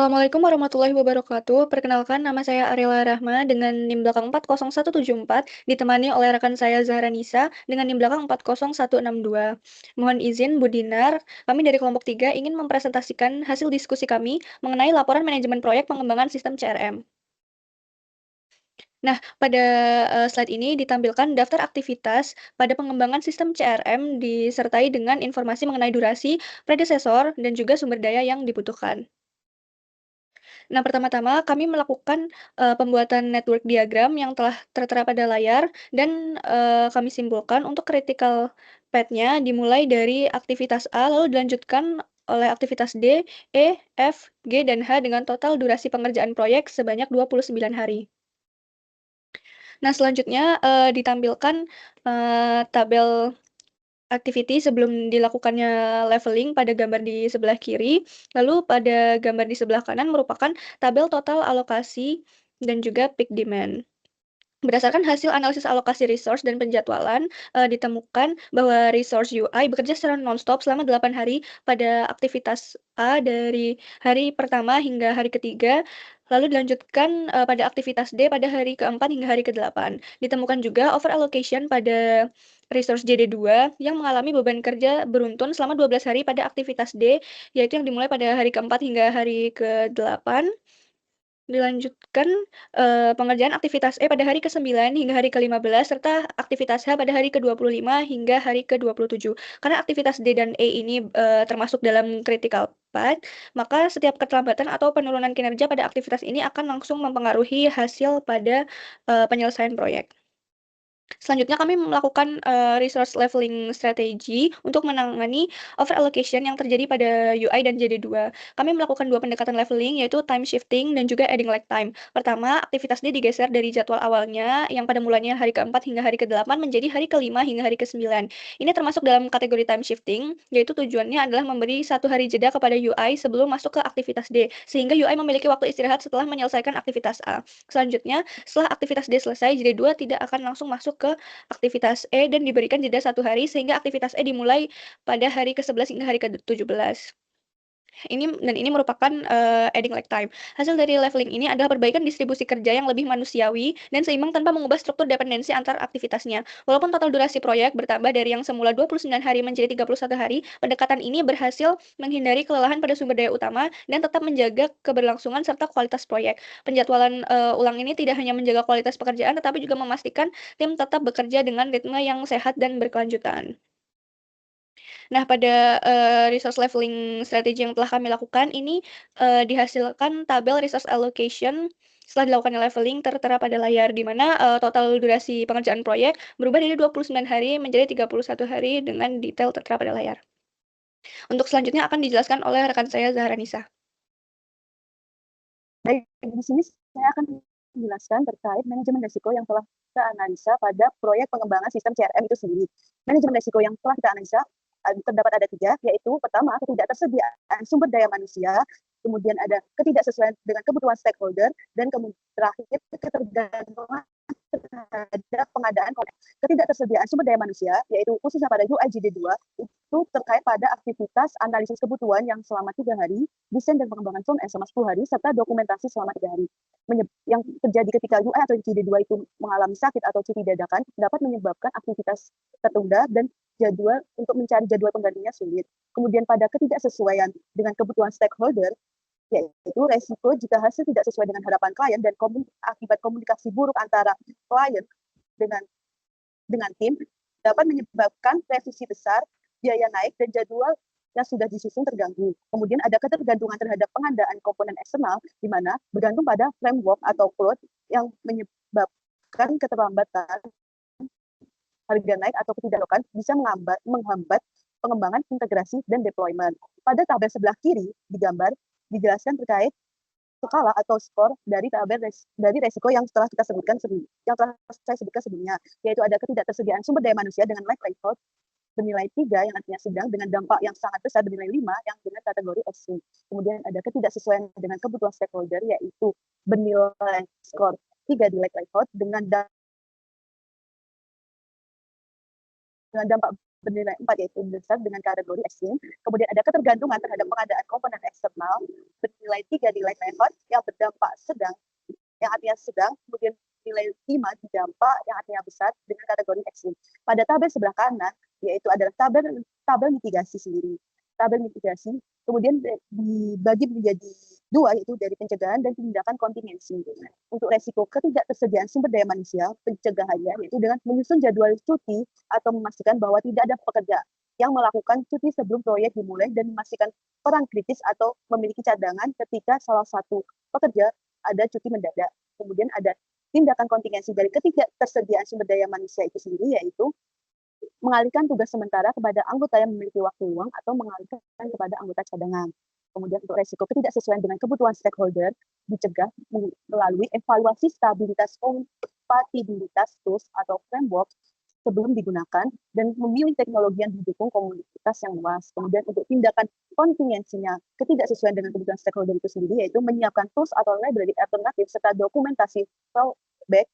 Assalamualaikum warahmatullahi wabarakatuh. Perkenalkan, nama saya Ariela Rahma dengan NIM belakang 40174, ditemani oleh rekan saya Zahra Nisa dengan NIM belakang 40162. Mohon izin, Bu Dinar, kami dari kelompok 3 ingin mempresentasikan hasil diskusi kami mengenai laporan manajemen proyek pengembangan sistem CRM. Nah, pada slide ini ditampilkan daftar aktivitas pada pengembangan sistem CRM disertai dengan informasi mengenai durasi, predesesor, dan juga sumber daya yang dibutuhkan. Nah, pertama-tama kami melakukan, pembuatan network diagram yang telah tertera pada layar dan, kami simpulkan untuk critical path-nya dimulai dari aktivitas A lalu dilanjutkan oleh aktivitas D, E, F, G, dan H dengan total durasi pengerjaan proyek sebanyak 29 hari. Nah, selanjutnya, ditampilkan, tabel activity sebelum dilakukannya leveling pada gambar di sebelah kiri, lalu pada gambar di sebelah kanan merupakan tabel total alokasi dan juga peak demand. Berdasarkan hasil analisis alokasi resource dan penjadwalan, ditemukan bahwa resource UI bekerja secara nonstop selama 8 hari pada aktivitas A dari hari pertama hingga hari ketiga, lalu dilanjutkan, pada aktivitas D pada hari keempat hingga hari ke-8. Ditemukan juga over allocation pada resource JD2 yang mengalami beban kerja beruntun selama 12 hari pada aktivitas D, yaitu yang dimulai pada hari keempat hingga hari ke-8. Dilanjutkan, pengerjaan aktivitas E pada hari ke-9 hingga hari ke-15 serta aktivitas H pada hari ke-25 hingga hari ke-27. Karena aktivitas D dan E ini, termasuk dalam critical path, maka setiap keterlambatan atau penurunan kinerja pada aktivitas ini akan langsung mempengaruhi hasil pada, penyelesaian proyek. Selanjutnya kami melakukan, resource leveling strategy untuk menangani over allocation yang terjadi pada UI dan JD2. Kami melakukan 2 pendekatan leveling yaitu time shifting dan juga adding lag time. Pertama, aktivitas D digeser dari jadwal awalnya yang pada mulanya hari keempat hingga hari ke-8 menjadi hari kelima hingga hari ke-9. Ini termasuk dalam kategori time shifting, yaitu tujuannya adalah memberi 1 hari jeda kepada UI sebelum masuk ke aktivitas D, sehingga UI memiliki waktu istirahat setelah menyelesaikan aktivitas A. Selanjutnya, setelah aktivitas D selesai, JD2 tidak akan langsung masuk ke aktivitas E dan diberikan jeda 1 hari sehingga aktivitas E dimulai pada hari ke-11 hingga hari ke-17. Ini merupakan, adding lag time. Hasil dari leveling ini adalah perbaikan distribusi kerja yang lebih manusiawi dan seimbang tanpa mengubah struktur dependensi antar aktivitasnya. Walaupun total durasi proyek bertambah dari yang semula 29 hari menjadi 31 hari, pendekatan ini berhasil menghindari kelelahan pada sumber daya utama dan tetap menjaga keberlangsungan serta kualitas proyek. Penjadwalan, ulang ini tidak hanya menjaga kualitas pekerjaan, tetapi juga memastikan tim tetap bekerja dengan ritme yang sehat dan berkelanjutan. Nah, pada, resource leveling strategi yang telah kami lakukan ini, dihasilkan tabel resource allocation setelah dilakukannya leveling tertera pada layar, di mana, total durasi pengerjaan proyek berubah dari 29 hari menjadi 31 hari dengan detail tertera pada layar. Untuk selanjutnya akan dijelaskan oleh rekan saya Zahra Nisa. Baik, di sini saya akan menjelaskan terkait manajemen risiko yang telah kita analisa pada proyek pengembangan sistem CRM itu sendiri. Manajemen risiko yang telah kita analisa terdapat ada 3, yaitu pertama, ketidaktersediaan sumber daya manusia, kemudian ada ketidaksesuaian dengan kebutuhan stakeholder, dan terakhir ketergantungan terhadap pengadaan ketidaktersediaan sumber daya manusia, yaitu khususnya pada UIJD2, itu terkait pada aktivitas analisis kebutuhan yang selama 3 hari, desain dan pengembangan front end selama 10 hari, serta dokumentasi selama 3 hari. Yang terjadi ketika UI atau JD2 itu mengalami sakit atau cuti dadakan dapat menyebabkan aktivitas tertunda dan jadwal untuk mencari jadwal penggantinya sulit. Kemudian pada ketidaksesuaian dengan kebutuhan stakeholder, yaitu resiko jika hasil tidak sesuai dengan harapan klien dan akibat komunikasi buruk antara klien dengan tim dapat menyebabkan revisi besar, biaya naik, dan jadwal yang sudah disusun terganggu. Kemudian ada ketergantungan terhadap pengadaan komponen eksternal, di mana bergantung pada framework atau cloud yang menyebabkan keterlambatan harga naik atau ketidaklokan bisa menghambat pengembangan integrasi dan deployment. Pada tabel sebelah kiri di gambar dijelaskan terkait skala atau skor dari resiko yang telah kita sebutkan yang telah saya sebutkan sebelumnya, yaitu ada ketidaktersediaan sumber daya manusia dengan likelihood bernilai 3 yang artinya sedang dengan dampak yang sangat besar bernilai 5 yang dengan kategori ekstrim. Kemudian ada ketidaksesuaian dengan kebutuhan stakeholder yaitu bernilai skor 3 di likelihood dengan dampak bernilai 4 yaitu besar dengan kategori ekstrim. Kemudian ada ketergantungan terhadap pengadaan komponen eksternal bernilai 3 nilai level yang berdampak sedang, yang artinya sedang, kemudian nilai 5 dampak yang artinya besar dengan kategori ekstrim. Pada tabel sebelah kanan yaitu adalah tabel mitigasi sendiri. Tabel mitigasi kemudian dibagi menjadi dua, yaitu dari pencegahan dan tindakan kontingensi. Untuk resiko ketidaktersediaan sumber daya manusia, pencegahannya yaitu dengan menyusun jadwal cuti atau memastikan bahwa tidak ada pekerja yang melakukan cuti sebelum proyek dimulai dan memastikan peran kritis atau memiliki cadangan ketika salah satu pekerja ada cuti mendadak. Kemudian ada tindakan kontingensi dari ketidaktersediaan sumber daya manusia itu sendiri, yaitu mengalihkan tugas sementara kepada anggota yang memiliki waktu luang atau mengalihkan kepada anggota cadangan. Kemudian untuk resiko ketidaksesuaian dengan kebutuhan stakeholder dicegah melalui evaluasi stabilitas kompatibilitas tools atau framework sebelum digunakan dan memilih teknologi yang didukung komunitas yang luas. Kemudian untuk tindakan kontingensinya ketidaksesuaian dengan kebutuhan stakeholder itu sendiri, yaitu menyiapkan tools atau library alternatif serta dokumentasi fallback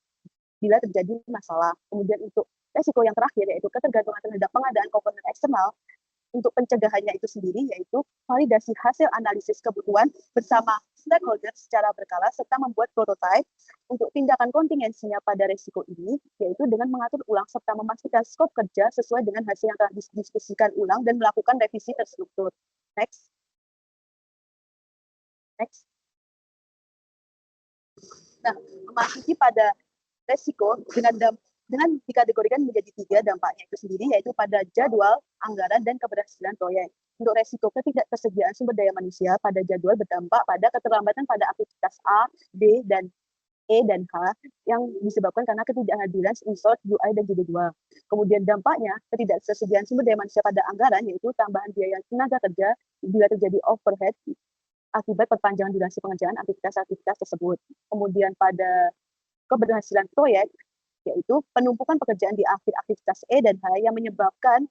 bila terjadi masalah. Kemudian untuk resiko yang terakhir yaitu ketergantungan terhadap pengadaan komponen eksternal. Untuk pencegahannya itu sendiri yaitu validasi hasil analisis kebutuhan bersama stakeholder secara berkala serta membuat prototipe. Untuk tindakan kontingensinya pada resiko ini yaitu dengan mengatur ulang serta memastikan skop kerja sesuai dengan hasil yang telah didiskusikan ulang dan melakukan revisi terstruktur. Next. Next. Nah, memasuki pada resiko dengan dikategorikan menjadi 3 dampaknya itu sendiri, yaitu pada jadwal, anggaran, dan keberhasilan proyek. Untuk resiko ketidaktersediaan sumber daya manusia pada jadwal berdampak pada keterlambatan pada aktivitas A, B, dan E dan H yang disebabkan karena ketidakhadiran insert UI dan JD2. Kemudian dampaknya ketidaktersediaan sumber daya manusia pada anggaran yaitu tambahan biaya tenaga kerja bila terjadi overhead akibat perpanjangan durasi pengerjaan aktivitas-aktivitas tersebut. Kemudian pada keberhasilan proyek yaitu penumpukan pekerjaan di akhir aktivitas E dan H yang menyebabkan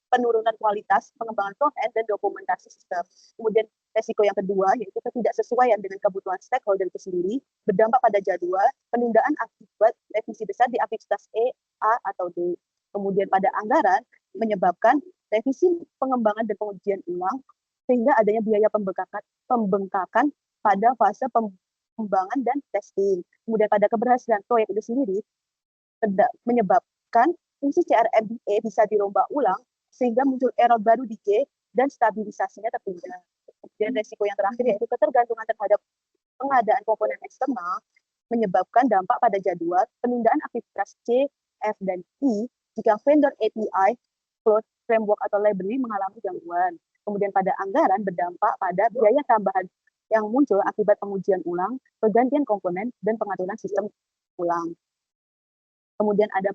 penurunan kualitas pengembangan front-end dan dokumentasi sistem. Kemudian resiko yang kedua yaitu ketidaksesuaian dengan kebutuhan stakeholder itu sendiri berdampak pada jadwal, penundaan akibat revisi besar di aktivitas E, A, atau D. Kemudian pada anggaran menyebabkan revisi pengembangan dan pengujian ulang sehingga adanya biaya pembengkakan pada fase pengembangan dan testing. Kemudian pada keberhasilan proyek itu sendiri menyebabkan fungsi CRMDA bisa dirombak ulang sehingga muncul error baru di G dan stabilisasinya tertunda. Dan resiko yang terakhir yaitu ketergantungan terhadap pengadaan komponen eksternal menyebabkan dampak pada jadwal, penundaan aktivitas C, F, dan I jika vendor API, cloud framework atau library mengalami gangguan. Kemudian pada anggaran berdampak pada biaya tambahan yang muncul akibat pengujian ulang, pergantian komponen, dan pengaturan sistem ulang. Kemudian ada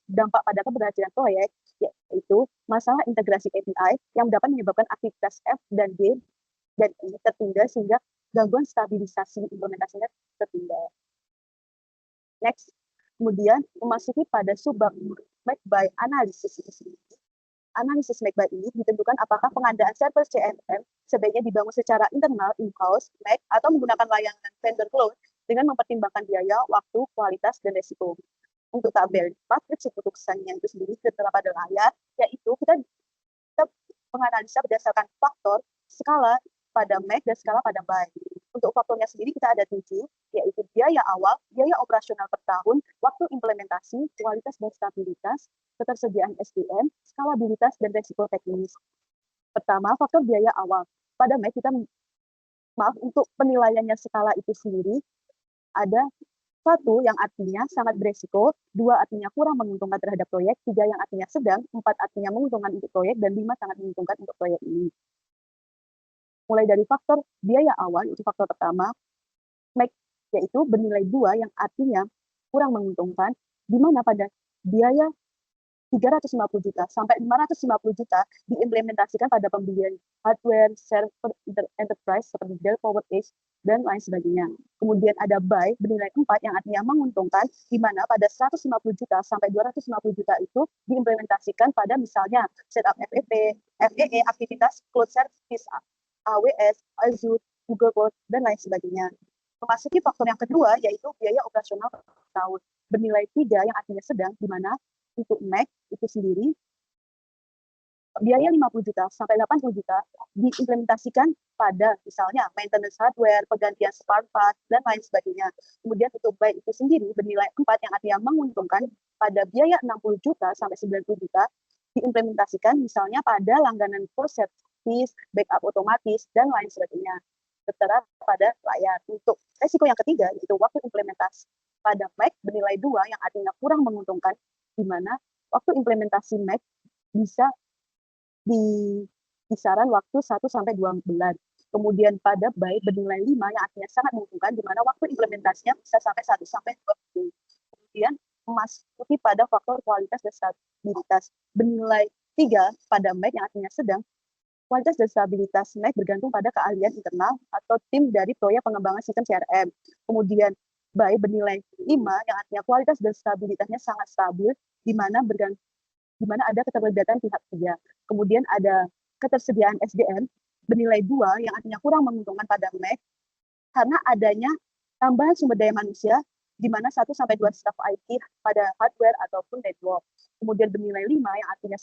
dampak pada keberhasilan proyek, yaitu masalah integrasi API yang dapat menyebabkan aktivitas F dan G dan I tertunda sehingga gangguan stabilisasi implementasinya tertunda. Next. Kemudian memasuki pada subbab make-buy analysis itu sendiri. Analisis make-buy ini ditentukan apakah pengadaan server CRM sebaiknya dibangun secara internal in-house, make, atau menggunakan layanan vendor cloud dengan mempertimbangkan biaya, waktu, kualitas, dan resiko. Untuk tabel matriks keputusannya itu sendiri tertera pada layar, yaitu kita menganalisa berdasarkan faktor skala pada make dan skala pada buy. Untuk faktornya sendiri kita ada 7, yaitu biaya awal, biaya operasional per tahun, waktu implementasi, kualitas dan stabilitas, ketersediaan SDM, skalabilitas, dan resiko teknis. Pertama, faktor biaya awal. Pada make kita, untuk penilaiannya skala itu sendiri, ada 1 yang artinya sangat beresiko, 2 artinya kurang menguntungkan terhadap proyek, 3 yang artinya sedang, 4 artinya menguntungkan untuk proyek, dan 5 sangat menguntungkan untuk proyek ini. Mulai dari faktor biaya awal, itu faktor pertama, make, yaitu bernilai 2 yang artinya kurang menguntungkan, di mana pada biaya 350 juta sampai 550 juta diimplementasikan pada pembelian hardware, server, enterprise seperti Dell PowerEdge, dan lain sebagainya. Kemudian ada buy bernilai 4 yang artinya menguntungkan, di mana pada 150 juta sampai 250 juta itu diimplementasikan pada misalnya setup FEE, aktivitas cloud service, AWS, Azure, Google Cloud, dan lain sebagainya. Memasuki faktor yang kedua yaitu biaya operasional per tahun bernilai 3 yang artinya sedang, di mana untuk Mac itu sendiri biaya 50 juta sampai 80 juta diimplementasikan pada misalnya maintenance hardware, penggantian spare part, dan lain sebagainya. Kemudian untuk buy itu sendiri bernilai 4 yang artinya menguntungkan pada biaya 60 juta sampai 90 juta diimplementasikan misalnya pada langganan full service, backup otomatis, dan lain sebagainya. Tertera pada layar. Untuk resiko yang ketiga, yaitu waktu implementasi pada Mac bernilai 2 yang artinya kurang menguntungkan, di mana waktu implementasi Mac bisa di kisaran waktu 1-2 bulan. Kemudian pada buy bernilai 5 yang artinya sangat menguntungkan, di mana waktu implementasinya bisa sampai 1-2 bulan. Kemudian memasuki pada faktor kualitas dan stabilitas bernilai 3 pada Mac yang artinya sedang. Kualitas dan stabilitas Mac bergantung pada keahlian internal atau tim dari proyek pengembangan sistem CRM. Kemudian buy bernilai 5 yang artinya kualitas dan stabilitasnya sangat stabil, di mana ada keterlibatan pihak ketiga. Kemudian ada ketersediaan SDM bernilai 2 yang artinya kurang menguntungkan pada Mac karena adanya tambahan sumber daya manusia di mana 1-2 staf IT pada hardware ataupun network. Kemudian bernilai 5 yang artinya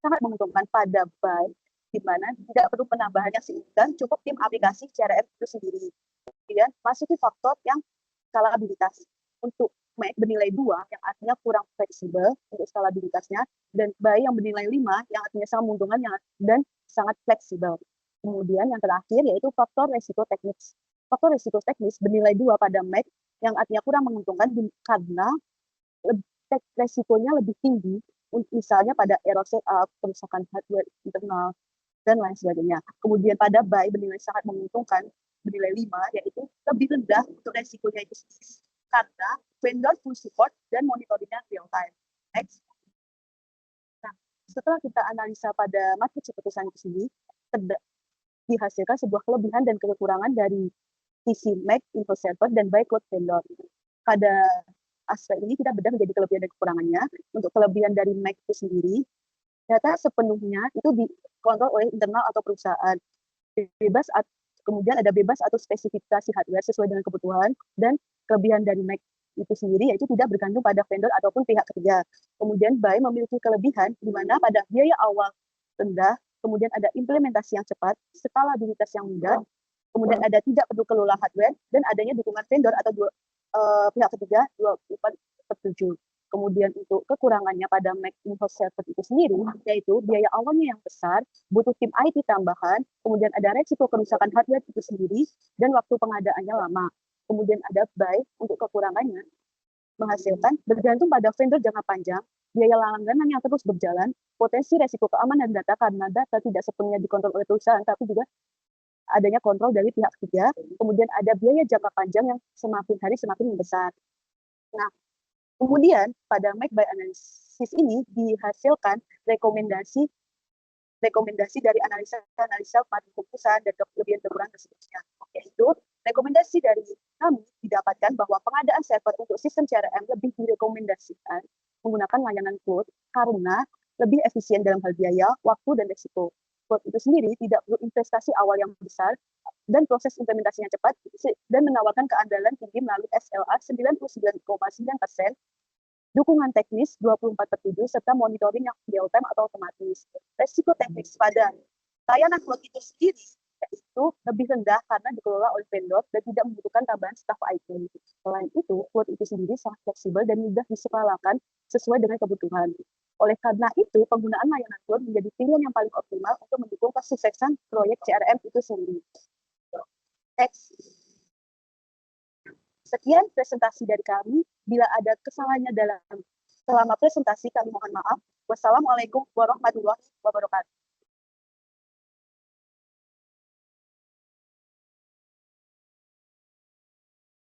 sangat menguntungkan pada buy, di mana tidak perlu penambahan yang signifikan, cukup tim aplikasi CRM itu sendiri. Kemudian masuki faktor yang skalabilitas. Untuk Mac bernilai 2 yang artinya kurang fleksibel untuk skalabilitasnya, dan buy yang bernilai 5 yang artinya sangat menguntungkan dan sangat fleksibel. Kemudian yang terakhir yaitu faktor resiko teknis. Faktor resiko teknis bernilai 2 pada Mac yang artinya kurang menguntungkan karena resikonya lebih tinggi, misalnya pada error setup, kerusakan hardware internal, dan lain sebagainya. Kemudian pada buy bernilai sangat menguntungkan, bernilai 5, yaitu lebih rendah untuk resikonya itu sendiri karena vendor full support dan monitoringnya real time. Next. Nah, setelah kita analisa pada matriks keputusan itu sendiri, dihasilkan sebuah kelebihan dan kekurangan dari sisi Mac, info server, dan buy cloud vendor. Pada aspek ini kita bedah menjadi kelebihan dan kekurangannya. Untuk kelebihan dari Mac itu sendiri, data sepenuhnya itu dikontrol oleh internal atau perusahaan. Bebas, kemudian ada bebas atau spesifikasi hardware sesuai dengan kebutuhan, dan kelebihan dari Mac itu sendiri yaitu tidak bergantung pada vendor ataupun pihak ketiga. Kemudian buy memiliki kelebihan di mana pada biaya awal rendah, kemudian ada implementasi yang cepat, skalabilitas yang mudah, kemudian ada tidak perlu kelola hardware, dan adanya dukungan vendor atau pihak ketiga 24/7. Kemudian untuk kekurangannya pada Mac info server itu sendiri, yaitu biaya awalnya yang besar, butuh tim IT tambahan, kemudian ada resiko kerusakan hardware itu sendiri, dan waktu pengadaannya lama. Kemudian ada buy untuk kekurangannya, menghasilkan bergantung pada vendor jangka panjang, biaya langganan yang terus berjalan, potensi resiko keamanan data karena data tidak sepenuhnya dikontrol oleh perusahaan, tapi juga adanya kontrol dari pihak ketiga, kemudian ada biaya jangka panjang yang semakin hari semakin besar. Nah, kemudian pada Mac by Analysis ini dihasilkan rekomendasi dari analisa keputusan dan kelebihan kekurangan tersebutnya, yaitu rekomendasi dari kami didapatkan bahwa pengadaan server untuk sistem CRM lebih direkomendasikan menggunakan layanan cloud karena lebih efisien dalam hal biaya, waktu, dan risiko. Cloud itu sendiri tidak perlu investasi awal yang besar dan proses implementasinya cepat dan menawarkan keandalan tinggi melalui SLA 99,9%, dukungan teknis 24/7, serta monitoring yang real time atau otomatis. Resiko teknis pada layanan cloud itu sendiri itu lebih rendah karena dikelola oleh vendor dan tidak membutuhkan tambahan staf IT. Selain itu, cloud itu sendiri sangat fleksibel dan mudah diskalakan sesuai dengan kebutuhan. Oleh karena itu, penggunaan layanan cloud menjadi pilihan yang paling optimal untuk mendukung kesuksesan proyek CRM itu sendiri. Next. Sekian presentasi dari kami. Bila ada kesalahannya selama presentasi, kami mohon maaf. Wassalamualaikum warahmatullahi wabarakatuh.